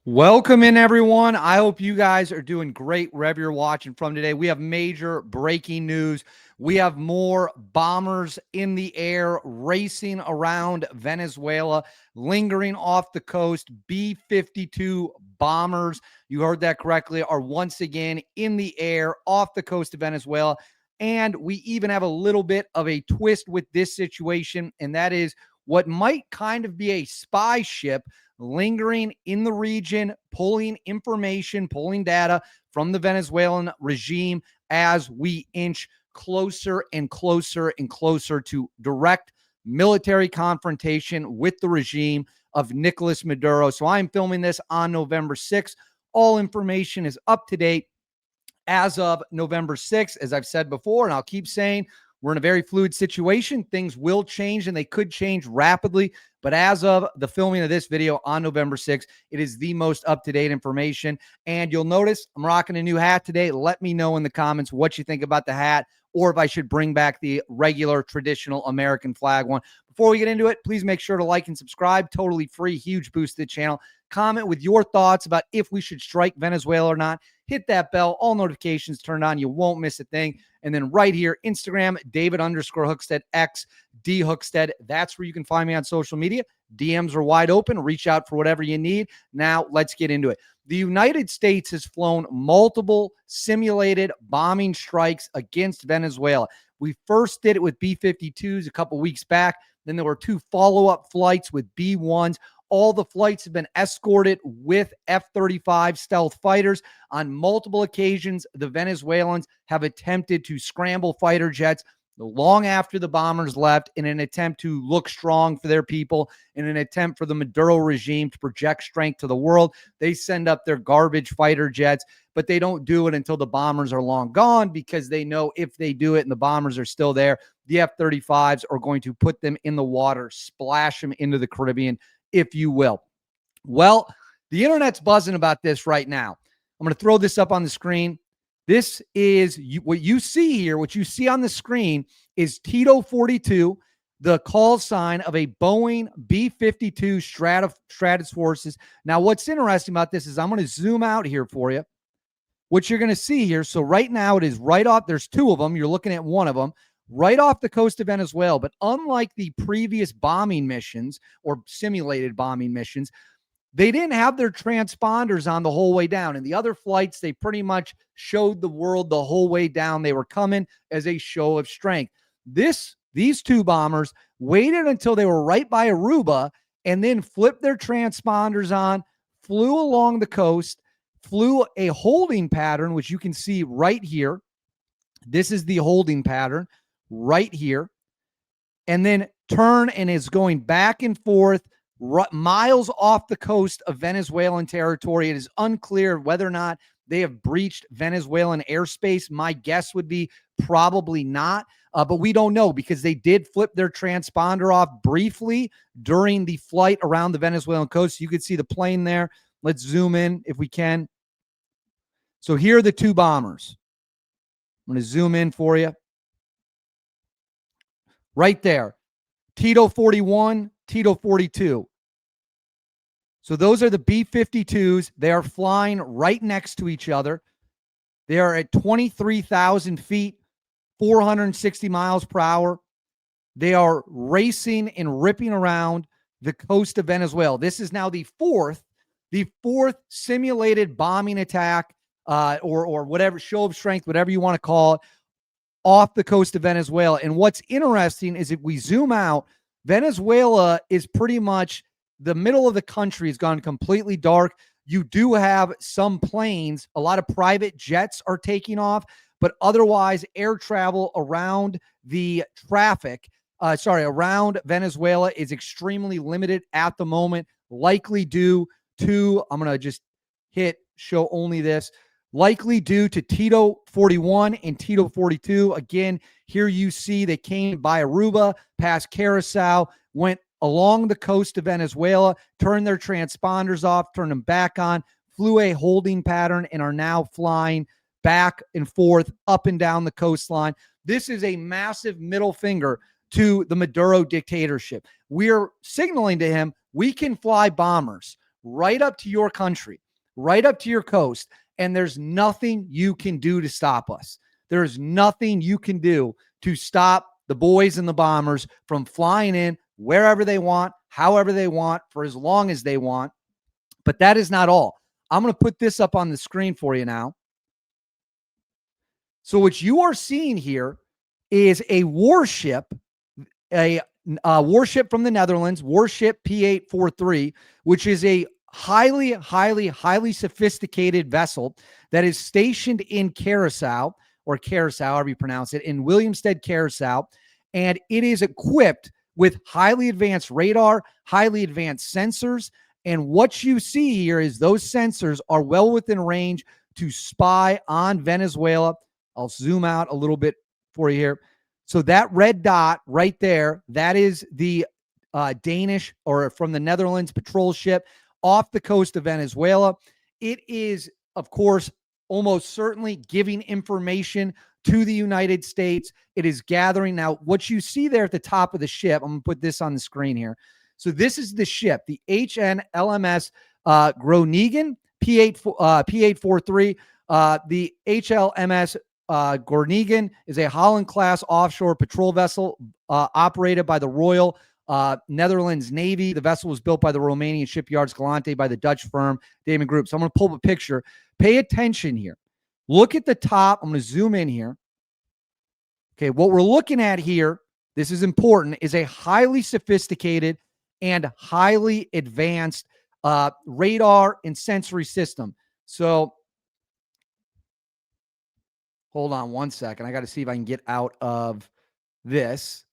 Welcome in, everyone. I hope you guys are doing great wherever you're watching from today. We have major breaking news. We have more bombers in the air racing around Venezuela, lingering off the coast. B-52 bombers, you heard that correctly, are once again in the air off the coast of Venezuela. And we even have a little bit of a twist with this situation, and that is what might kind of be a spy ship lingering in the region, pulling information, pulling data from the Venezuelan regime as we inch closer and closer and closer to direct military confrontation with the regime of Nicolas Maduro. So I'm filming this on November 6th. All information is up to date as of November 6th. As I've said before, and I'll keep saying, we're in a very fluid situation. Things will change, and they could change rapidly. But as of the filming of this video on November 6th, it is the most up-to-date information. And you'll notice I'm rocking a new hat today. Let me know in the comments what you think about the hat, or if I should bring back the regular traditional American flag one. Before we get into it, please make sure to like and subscribe. Totally free, huge boost to the channel. Comment with your thoughts about if we should strike Venezuela or not. Hit that bell, all notifications turned on. You won't miss a thing. And then right here, Instagram, David_Hookstead, X, D Hookstead. That's where you can find me on social media. DMs are wide open. Reach out for whatever you need. Now, let's get into it. The United States has flown multiple simulated bombing strikes against Venezuela. We first did it with B-52s a couple weeks back. Then there were 2 follow-up flights with B-1s. All the flights have been escorted with F-35 stealth fighters. On multiple occasions, the Venezuelans have attempted to scramble fighter jets long after the bombers left in an attempt to look strong for their people, in an attempt for the Maduro regime to project strength to the world. They send up their garbage fighter jets, but they don't do it until the bombers are long gone, because they know if they do it and the bombers are still there, the F-35s are going to put them in the water, splash them into the Caribbean, if you will. Well, the internet's buzzing about this right now. I'm going to throw this up on the screen. This is what you see here. What you see on the screen is Tito 42, the call sign of a Boeing B-52 Stratus Forces. Now, what's interesting about this is I'm going to zoom out here for you. What you're going to see here. So right now it is right off. There's 2 of them. You're looking at one of them right off the coast of Venezuela. But unlike the previous bombing missions or simulated bombing missions, they didn't have their transponders on the whole way down. In the other flights, they pretty much showed the world the whole way down they were coming as a show of strength. These 2 bombers waited until they were right by Aruba and then flipped their transponders on, flew along the coast, flew a holding pattern, which you can see right here. This is the holding pattern right here. And then turn and is going back and forth miles off the coast of Venezuelan territory. It is unclear whether or not they have breached Venezuelan airspace. My guess would be probably not, but we don't know, because they did flip their transponder off briefly during the flight around the Venezuelan coast. You could see the plane there. Let's zoom in if we can. So here are the 2 bombers. I'm going to zoom in for you. Right there. Tito 41, Tito 42. So those are the B-52s. They are flying right next to each other. They are at 23,000 feet, 460 miles per hour. They are racing and ripping around the coast of Venezuela. This is now the fourth simulated bombing attack, or whatever, show of strength, whatever you want to call it, off the coast of Venezuela. And what's interesting is if we zoom out, Venezuela is pretty much the middle of the country has gone completely dark. You do have some planes, a lot of private jets are taking off, but otherwise air travel around the around Venezuela is extremely limited at the moment, likely due to, I'm going to just hit show only this, likely due to Tito 41 and Tito 42. Again, here you see they came by Aruba, past Curacao, went along the coast of Venezuela, turned their transponders off, turned them back on, flew a holding pattern, and are now flying back and forth up and down the coastline. This is a massive middle finger to the Maduro dictatorship. We're signaling to him, we can fly bombers. right up to your country, right up to your coast. And there's nothing you can do to stop us. There's nothing you can do to stop the boys and the bombers from flying in wherever they want, however they want, for as long as they want. But that is not all. I'm going to put this up on the screen for you now. So what you are seeing here is a warship, a warship from the Netherlands, warship P-843, which is a highly sophisticated vessel that is stationed in Curacao, or Curacao, however you pronounce it, in Williamstead, Curacao, and it is equipped with highly advanced radar, highly advanced sensors, and what you see here is those sensors are well within range to spy on Venezuela. I'll zoom out a little bit for you here. So that red dot right there, that is the Danish, or from the Netherlands, patrol ship off the coast of Venezuela. It is, of course, almost certainly giving information to the United States. It is gathering. Now, what you see there at the top of the ship, I'm going to put this on the screen here. So this is the ship, the HNLMS Groningen P-843. The HLMS Groningen is a Holland-class offshore patrol vessel operated by the Royal Netherlands Navy. The vessel was built by the Romanian shipyards Galante by the Dutch firm Damon Group. So I'm going to pull up a picture. Pay attention here. Look at the top. I'm going to zoom in here. Okay, what we're looking at here, this is important, is a highly sophisticated and highly advanced radar and sensory system. So hold on one second. I got to see if I can get out of this.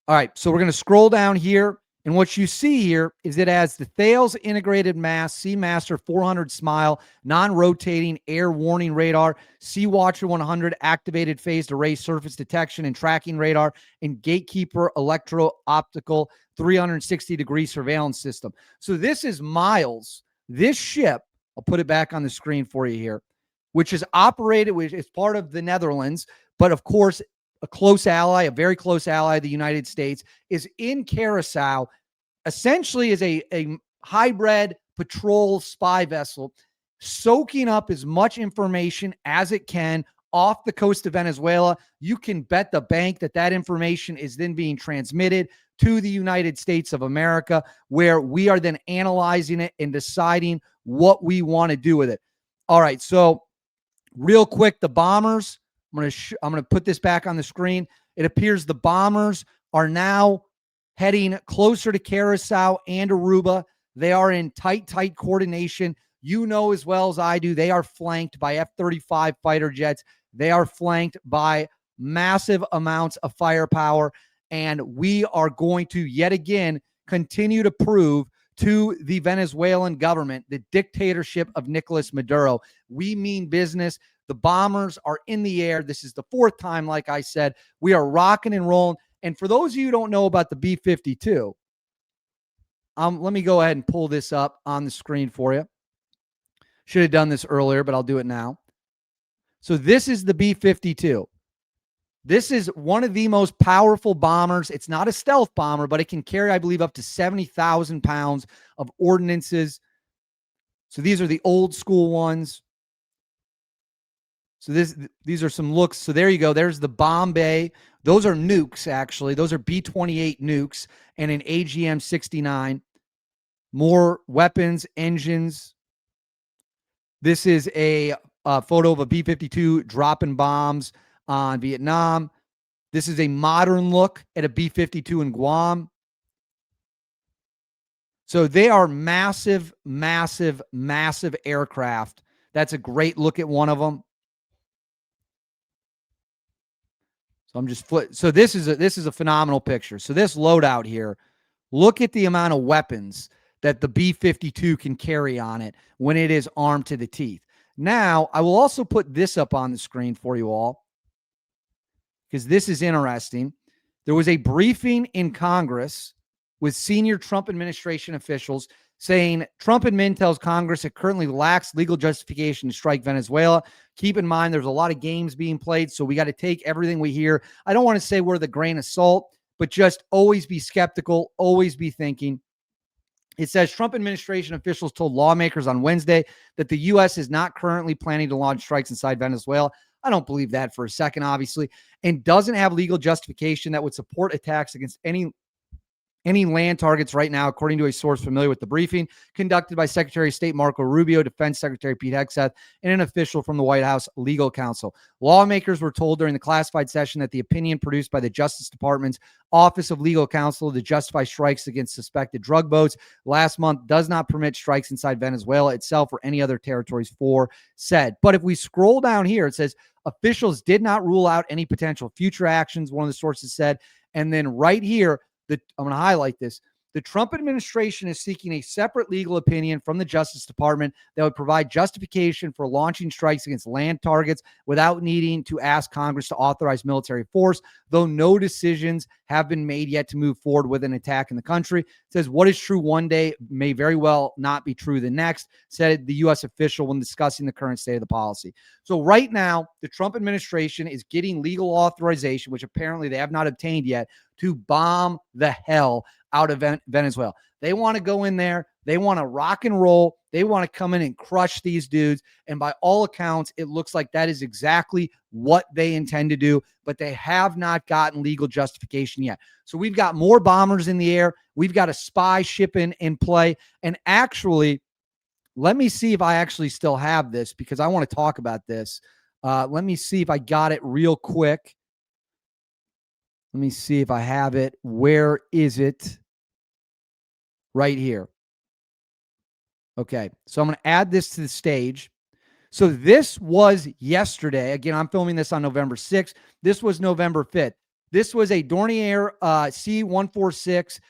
All right, so we're going to scroll down here, and what you see here is it has the Thales Integrated Mast Seamaster 400 Smile non-rotating air warning radar, Sea Watcher 100 activated phased array surface detection and tracking radar, and Gatekeeper electro-optical 360-degree surveillance system. So this is Miles. This ship, I'll put it back on the screen for you here, which is operated, which is part of the Netherlands, but of course, a close ally, a very close ally of the United States, is in Curacao, essentially is a hybrid patrol spy vessel, soaking up as much information as it can off the coast of Venezuela. You can bet the bank that that information is then being transmitted to the United States of America, where we are then analyzing it and deciding what we want to do with it. All right, so real quick, the bombers, I'm going to put this back on the screen. It appears the bombers are now heading closer to Curacao and Aruba. They are in tight coordination. You know as well as I do, they are flanked by F-35 fighter jets. They are flanked by massive amounts of firepower. And we are going to yet again continue to prove to the Venezuelan government the dictatorship of Nicolas Maduro. We mean business. The bombers are in the air. This is the fourth time, like I said. We are rocking and rolling. And for those of you who don't know about the B-52, let me go ahead and pull this up on the screen for you. Should have done this earlier, but I'll do it now. So this is the B-52. This is one of the most powerful bombers. It's not a stealth bomber, but it can carry, I believe, up to 70,000 pounds of ordnances. So these are the old school ones. So these are some looks. So there you go. There's the bomb bay. Those are nukes, actually. Those are B-28 nukes and an AGM-69. More weapons, engines. This is a photo of a B-52 dropping bombs on Vietnam. This is a modern look at a B-52 in Guam. So they are massive aircraft. That's a great look at one of them. So I'm just so this is a phenomenal picture. So this loadout here, look at the amount of weapons that the B-52 can carry on it when it is armed to the teeth. Now, I will also put this up on the screen for you all, because this is interesting. There was a briefing in Congress with senior Trump administration officials saying Trump admin tells Congress it currently lacks legal justification to strike Venezuela. Keep in mind, there's a lot of games being played, so we got to take everything we hear. I don't want to say we're the grain of salt, but just always be skeptical, always be thinking. It says Trump administration officials told lawmakers on Wednesday that the U.S. is not currently planning to launch strikes inside Venezuela. I don't believe that for a second, obviously, and doesn't have legal justification that would support attacks against any land targets right now, according to a source familiar with the briefing conducted by Secretary of State Marco Rubio, Defense Secretary Pete Hegseth, and an official from the White House legal counsel. Lawmakers were told during the classified session that the opinion produced by the Justice Department's Office of Legal Counsel to justify strikes against suspected drug boats last month does not permit strikes inside Venezuela itself or any other territories for said. But if we scroll down here, it says officials did not rule out any potential future actions, one of the sources said. And then right here, I'm going to highlight this. The Trump administration is seeking a separate legal opinion from the Justice Department that would provide justification for launching strikes against land targets without needing to ask Congress to authorize military force, though no decisions have been made yet to move forward with an attack in the country. It says what is true one day may very well not be true the next, said the U.S. official when discussing the current state of the policy. So right now, the Trump administration is getting legal authorization, which apparently they have not obtained yet, to bomb the hell out of Venezuela. They want to go in there. They want to rock and roll. They want to come in and crush these dudes. And by all accounts, it looks like that is exactly what they intend to do, but they have not gotten legal justification yet. So we've got more bombers in the air. We've got a spy ship in play. And actually, let me see if I actually still have this because I want to talk about this. Let me see if I got it real quick. Let me see if I have it. Where is it? Right here. Okay, so I'm going to add this to the stage. So this was yesterday. Again, I'm filming this on November 6th. This was November 5th. This was a Dornier C-146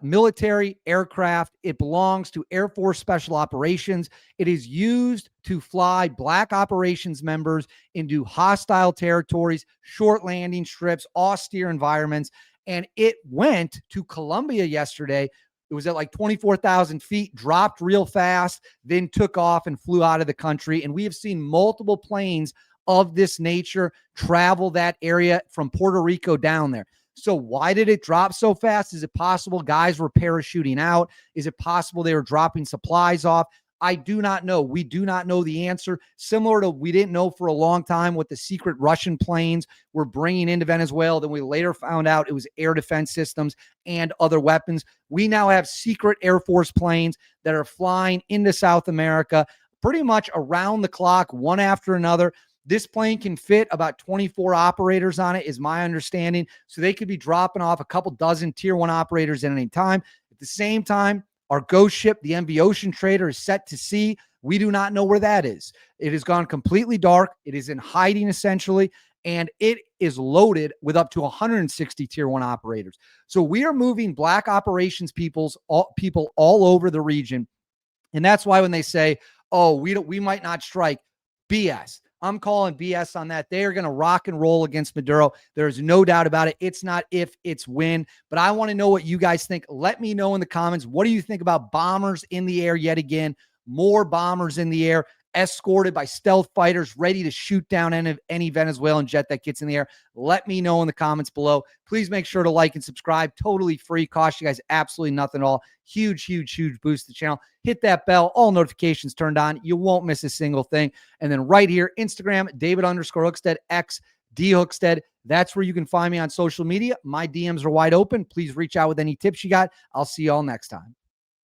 military aircraft. It belongs to Air Force Special Operations. It is used to fly black operations members into hostile territories, short landing strips, austere environments. And it went to Colombia yesterday. It was at like 24,000 feet, dropped real fast, then took off and flew out of the country. And we have seen multiple planes of this nature travel that area from Puerto Rico down there. So why did it drop so fast? Is it possible guys were parachuting out? Is it possible they were dropping supplies off? I do not know. We do not know the answer. Similar to we didn't know for a long time what the secret Russian planes were bringing into Venezuela. Then we later found out it was air defense systems and other weapons. We now have secret Air Force planes that are flying into South America pretty much around the clock, one after another. This plane can fit about 24 operators on it, is my understanding. So they could be dropping off a couple dozen tier 1 operators at any time. At the same time, our ghost ship, the MV Ocean Trader, is set to sea. We do not know where that is. It has gone completely dark. It is in hiding, essentially, and it is loaded with up to 160 tier 1 operators. So we are moving black operations people all over the region. And that's why when they say, oh, we might not strike, BS. I'm calling BS on that. They are going to rock and roll against Maduro. There's no doubt about it. It's not if, it's when. But I want to know what you guys think. Let me know in the comments. What do you think about bombers in the air yet again? More bombers in the air, escorted by stealth fighters ready to shoot down any Venezuelan jet that gets in the air. Let me know in the comments below. Please make sure to like and subscribe. Totally free. Cost you guys absolutely nothing at all. Huge, huge, huge boost to the channel. Hit that bell. All notifications turned on. You won't miss a single thing. And then right here, Instagram, David_Hookstead, X, D Hookstead. That's where you can find me on social media. My DMs are wide open. Please reach out with any tips you got. I'll see you all next time.